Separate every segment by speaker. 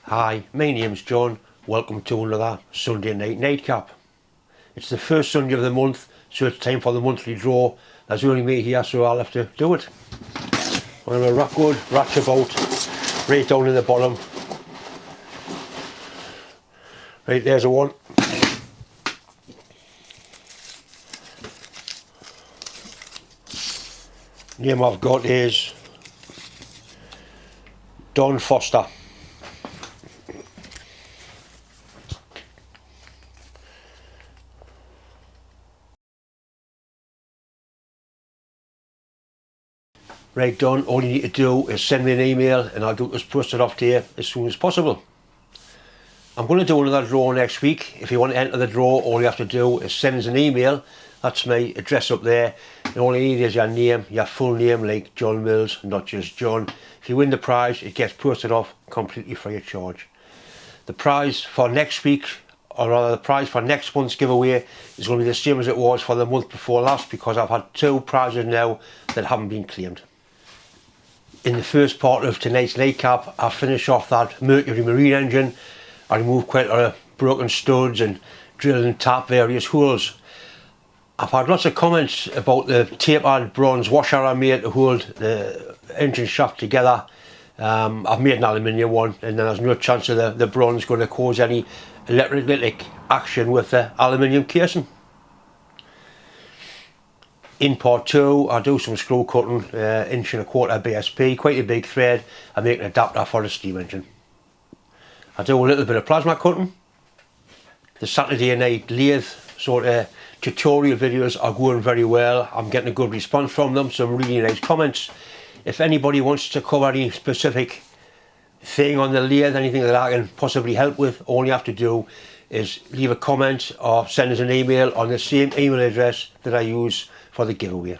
Speaker 1: Hi, my name's John. Welcome to another Sunday night nightcap. It's the first Sunday of the month, so it's time for the monthly draw. There's only me here, so I'll have to do it. I'm going to ratch about, right down in the bottom. Right, there's a one. Name I've got is Don Foster. Right, Don, all you need to do is send me an email and I'll do this posted off to you as soon as possible. I'm going to do another draw next week. If you want to enter the draw, all you have to do is send us an email. That's my address up there. And all you need is your name, your full name, like John Mills, not just John. If you win the prize, it gets posted off completely free of charge. The prize for next week, or rather the prize for next month's giveaway, is going to be the same as it was for the month before last, because I've had two prizes now that haven't been claimed. In the first part of tonight's nightcap, I finish off that Mercury marine engine. I remove quite a lot of broken studs and drill and tap various holes. I've had lots of comments about the tapered bronze washer I made to hold the engine shaft together. I've made an aluminium one, and there's no chance of the bronze going to cause any electrolytic action with the aluminium casing. In part 2, I do some screw cutting, 1.25 inch BSP, quite a big thread. I make an adapter for the steam engine. I do a little bit of plasma cutting. The Saturday night lathe sort of tutorial videos are going very well. I'm getting a good response from them, some really nice comments. If anybody wants to cover any specific thing on the lathe, anything that I can possibly help with, all you have to do is leave a comment or send us an email on the same email address that I use for the giveaway.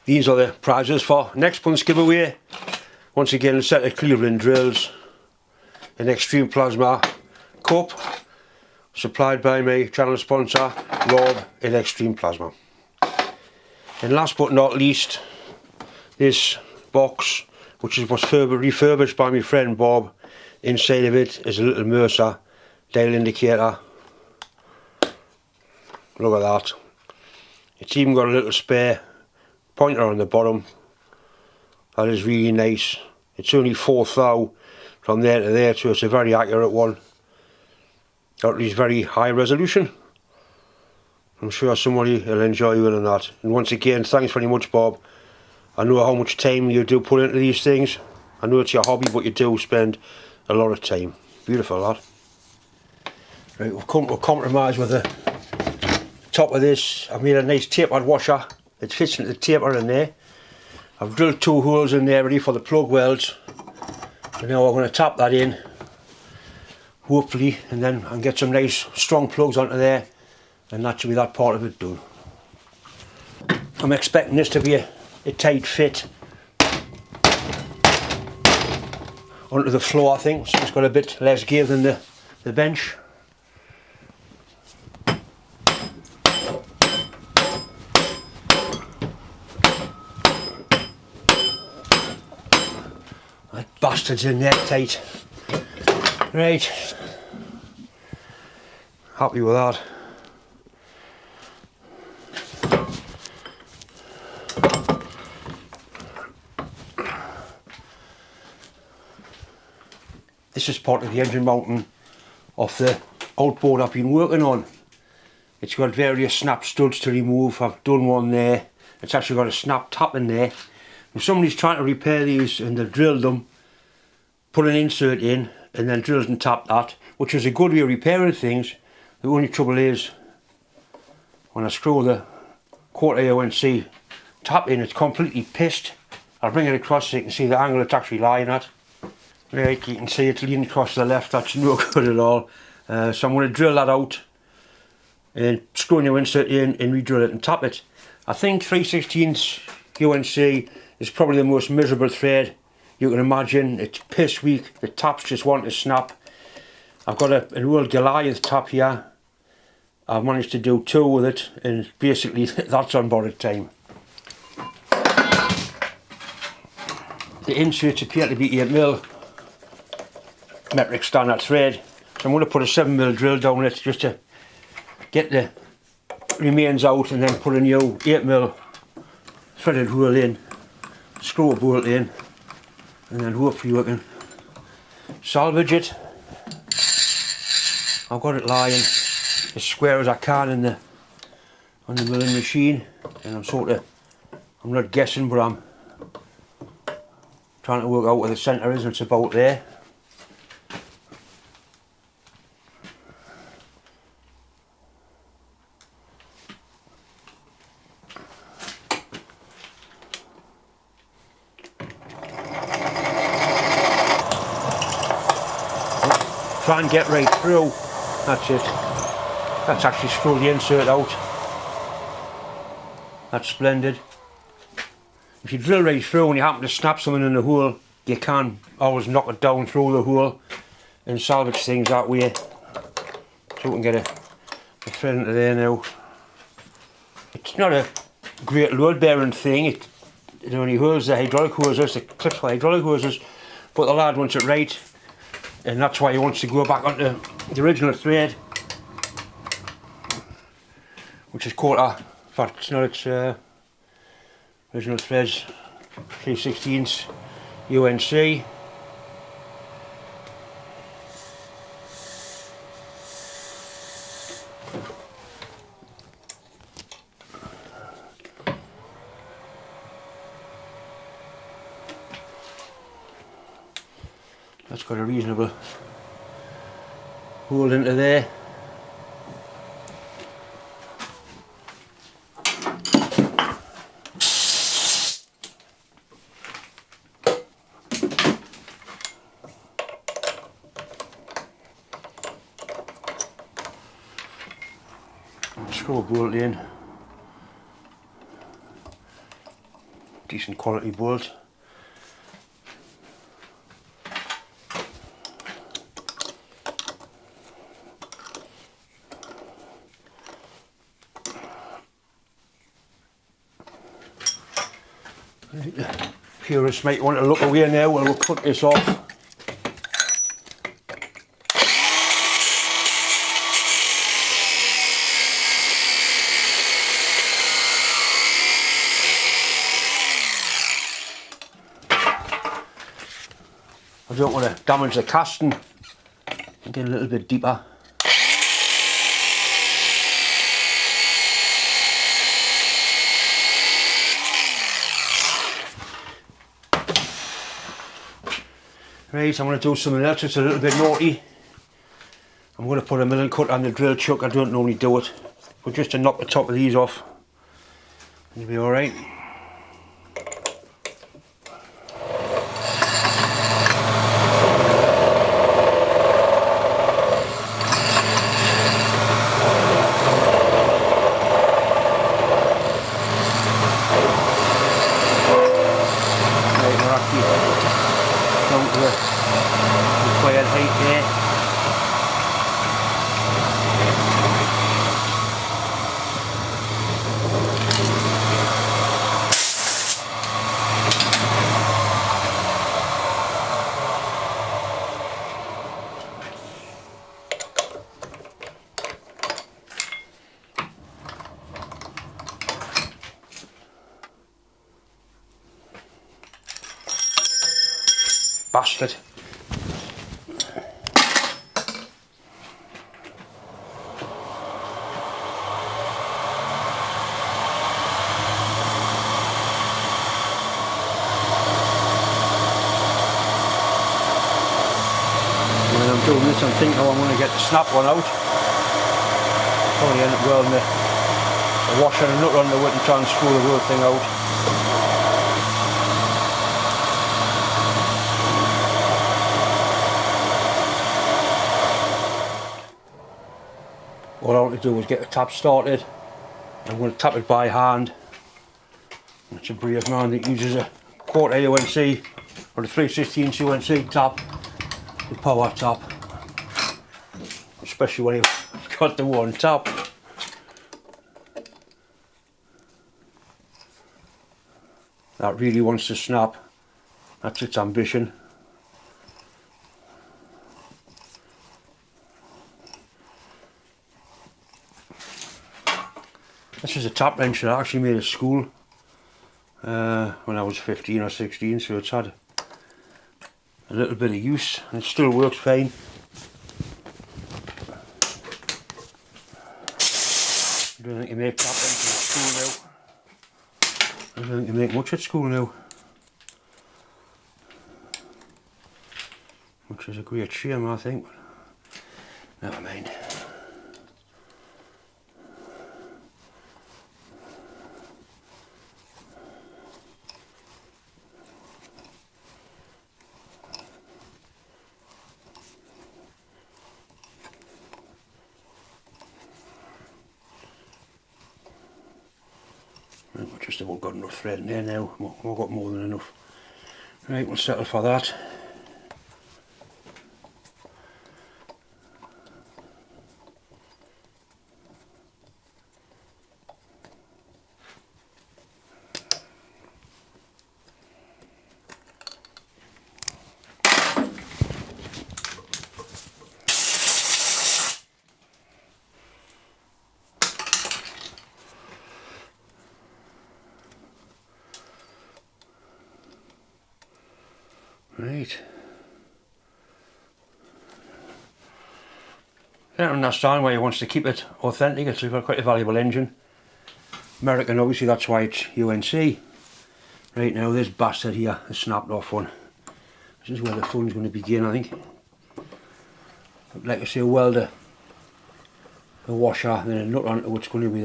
Speaker 1: These are the prizes for next month's giveaway. Once again, a set of Cleveland drills, an Extreme Plasma cup, supplied by my channel sponsor Rob in Extreme Plasma. And last but not least, this box, which was refurbished by my friend Bob. Inside of it is a little Mercer dial indicator. Look at that. It's even got a little spare pointer on the bottom. That is really nice. It's only 4 thou from there to there, so it's a very accurate one. That is very high resolution. I'm sure somebody will enjoy winning that. And once again, thanks very much, Bob. I know how much time you do put into these things. I know it's your hobby, but you do spend a lot of time. Beautiful, that. Right, we'll compromise with the top of this. I've made a nice tapered washer. It fits into the taper in there. I've drilled 2 holes in there ready for the plug welds. And now I'm going to tap that in, hopefully, and then I'll get some nice strong plugs onto there, and that should be that part of it done. I'm expecting this to be a tight fit onto the floor, I think, so it's got a bit less give than the bench. That bastard's in there tight. Right, happy with that. This is part of the engine mounting of the outboard I've been working on. It's got various snap studs to remove. I've done one there. It's actually got a snap tap in there. If somebody's trying to repair these and they've drilled them, put an insert in and then drilled and tapped that, which is a good way of repairing things. The only trouble is when I screw the 1/4 SNNC tap in, it's completely pissed. I'll bring it across so you can see the angle it's actually lying at. Right, you can see it's leaning across to the left. That's no good at all. So I'm going to drill that out and screw a new insert in and re-drill it and tap it. I think 3/16 UNC is probably the most miserable thread you can imagine. It's piss weak, the taps just want to snap. I've got an old Goliath tap here. I've managed to do 2 with it, and basically that's on borrowed time. The inserts appear to be 8mm. metric standard thread. So I'm going to put a 7mm drill down it just to get the remains out, and then put a new 8mm threaded hole in, screw a bolt in, and then hopefully we can salvage it. I've got it lying as square as I can in the on the milling machine, and I'm not guessing, but I'm trying to work out where the centre is, and it's about there. Try and get right through. That's it. That's actually screwed the insert out. That's splendid. If you drill right through and you happen to snap something in the hole, you can always knock it down through the hole and salvage things that way. So we can get a thread into there now. It's not a great load bearing thing. It only holds the hydraulic hoses, the clips for hydraulic hoses, but the lad wants it right, and that's why he wants to go back onto the original thread, which is quarter. In fact, it's not its original threads, 3/16 UNC. That's got a reasonable hole into there. Screw a bolt in, decent quality bolt. Purists might want to look away now while we'll cut this off. I don't want to damage the casting and get a little bit deeper. Right, I'm going to do something else that's a little bit naughty. I'm going to put a milling cut on the drill chuck. I don't normally do it, but just to knock the top of these off, it'll be alright. Required height there. Bastard. When I'm doing this, I'm thinking, I'm going to get the snap one out. Probably end up welding a washer and a nut under it and try and screw the whole thing out. What I want to do is get the tap started. I'm going to tap it by hand. It's a brave man that uses a quarter UNC or the 3/16 UNC tap, the power tap, especially when you've got the one tap. That really wants to snap. That's its ambition. This is a tap wrench that I actually made at school when I was 15 or 16, so it's had a little bit of use and it still works fine. I don't think you make tap wrenches at school now. I don't think you make much at school now. Which is a great shame, I think. Never mind. Right, we've just about got enough thread in there now. We've got more than enough. Right, we'll settle for that. Right. I don't understand why he wants to keep it authentic. It's quite a valuable engine. American, obviously, that's why it's UNC. Right now, this bastard here, the snapped off one. This is where the fun's going to begin, I think. I'd like to say weld a washer and then a nut onto what's going to be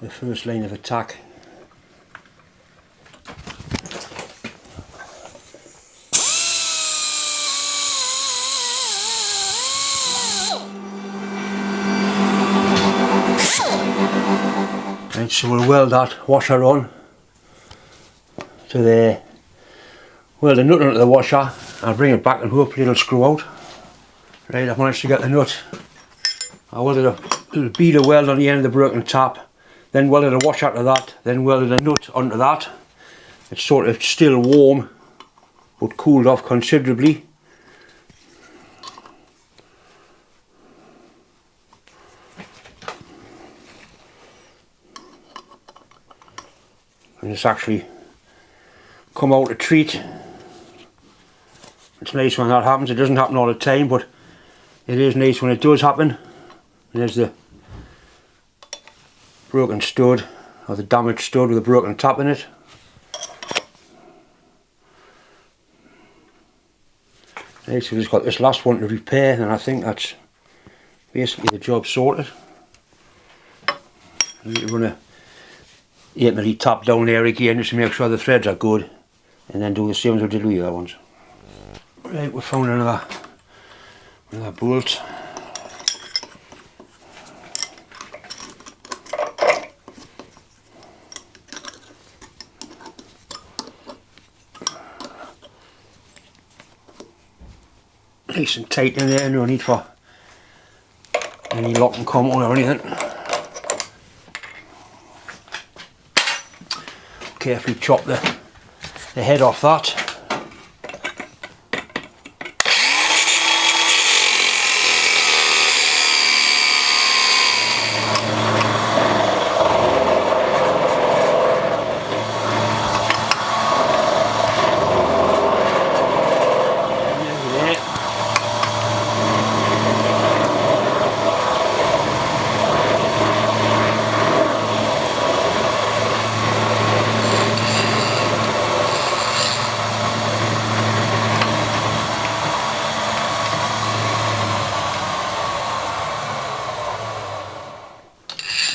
Speaker 1: the first line of attack. Right, so we'll weld that washer on to there, weld the nut onto the washer and bring it back and hopefully it'll screw out. Right, I've managed to get the nut. I welded a little beader weld on the end of the broken tap, then welded a washer to that, then welded a nut onto that. It's sort of still warm but cooled off considerably. And it's actually come out a treat. It's nice when that happens. It doesn't happen all the time, but it is nice when it does happen. And there's the broken stud, or the damaged stud with a broken tap in it. Right, so we've just got this last one to repair, and I think that's basically the job sorted. I need to run a 8mm tap down there again just to make sure the threads are good, and then do the same as we did with the other ones. Right, we found another bolt. Nice and tight in there, no need for any lock and come on or anything. Carefully chop the head off that.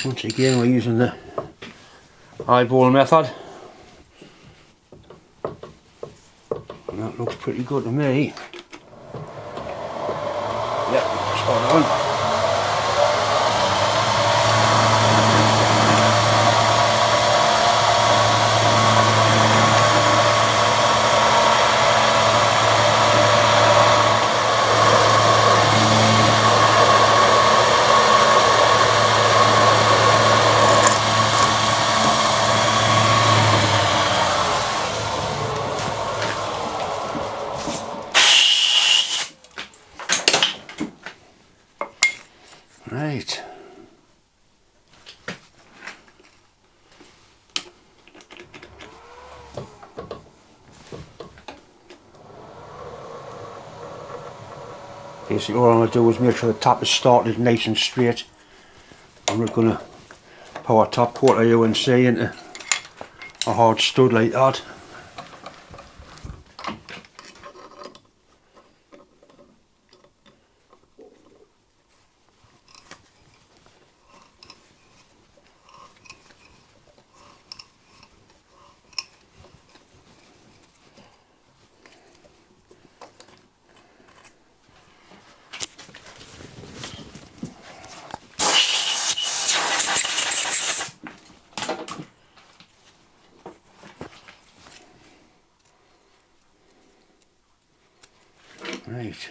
Speaker 1: Once again, we're using the eyeball method, and that looks pretty good to me. Yep, spot on. Right, Basically all I'm going to do is make sure the tap is started nice and straight. I'm not going to power tap quarter UNC into a hard stud like that. Right,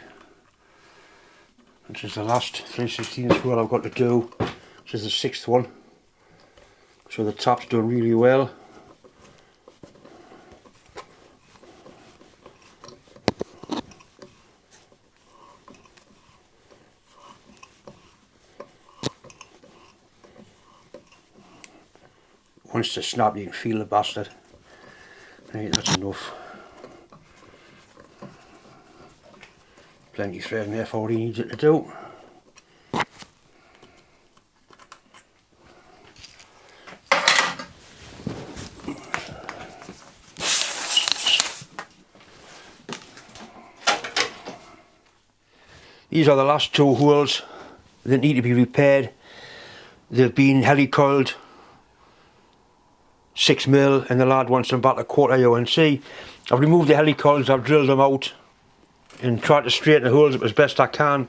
Speaker 1: this is the last 3/16 hole I've got to do. This is the 6th one, so the tap's done really well. Once they snap you can feel the bastard. Right, that's enough. Plenty of thread in there for what he needs it to do. These are the last 2 holes that need to be repaired. They've been helicoiled 6mm and the lad wants them back a quarter UNC. I've removed the helicoils, I've drilled them out and tried to straighten the holes up as best I can.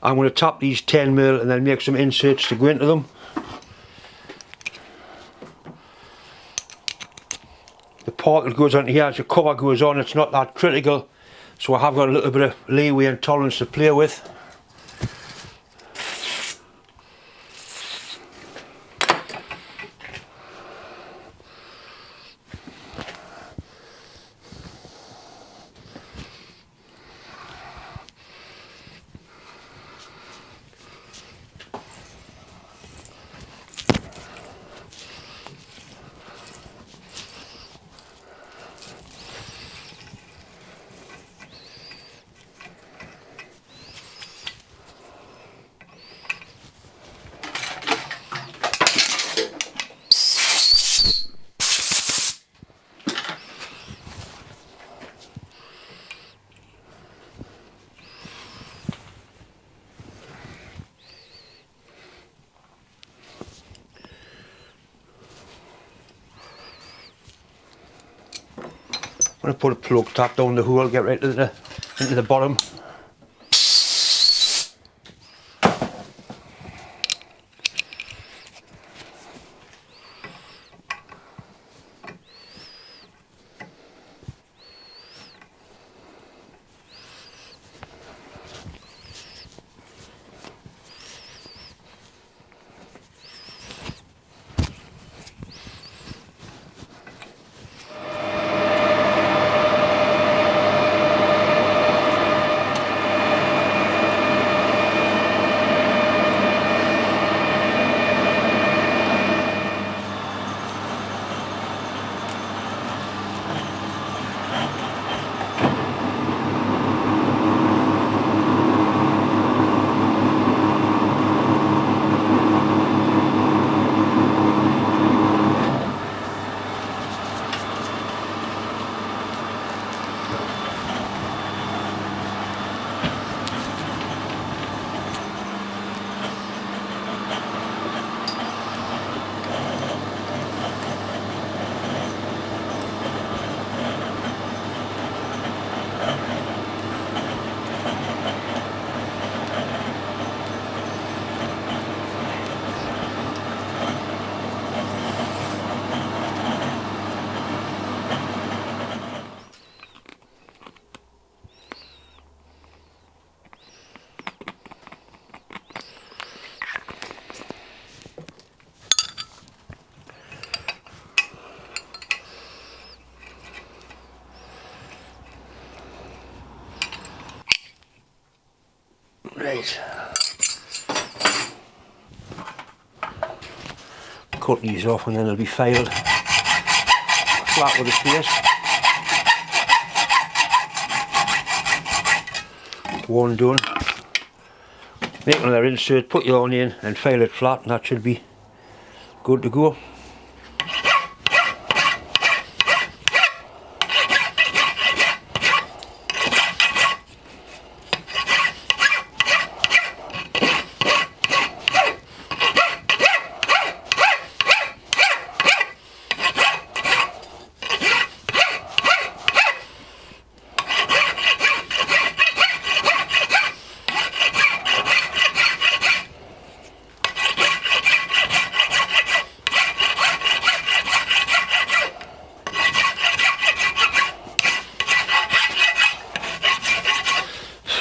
Speaker 1: I'm going to tap these 10mm and then make some inserts to go into them. The part that goes on here as the cover goes on, it's not that critical, so I have got a little bit of leeway and tolerance to play with. I'm going to put a plug tap down the hole, get right into the bottom. Right. Cut these off and then they'll be filed flat with the face. One done. Make another insert, put your onion in and file it flat, and that should be good to go.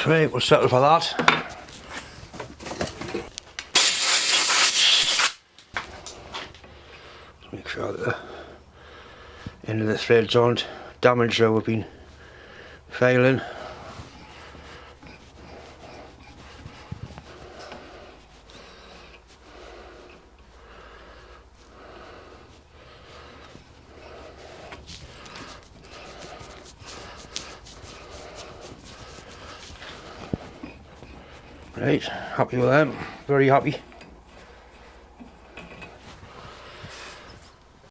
Speaker 1: Right, we'll settle for that. Make sure that the end of the threads aren't damaged where we've been filing. Right, happy with them, very happy.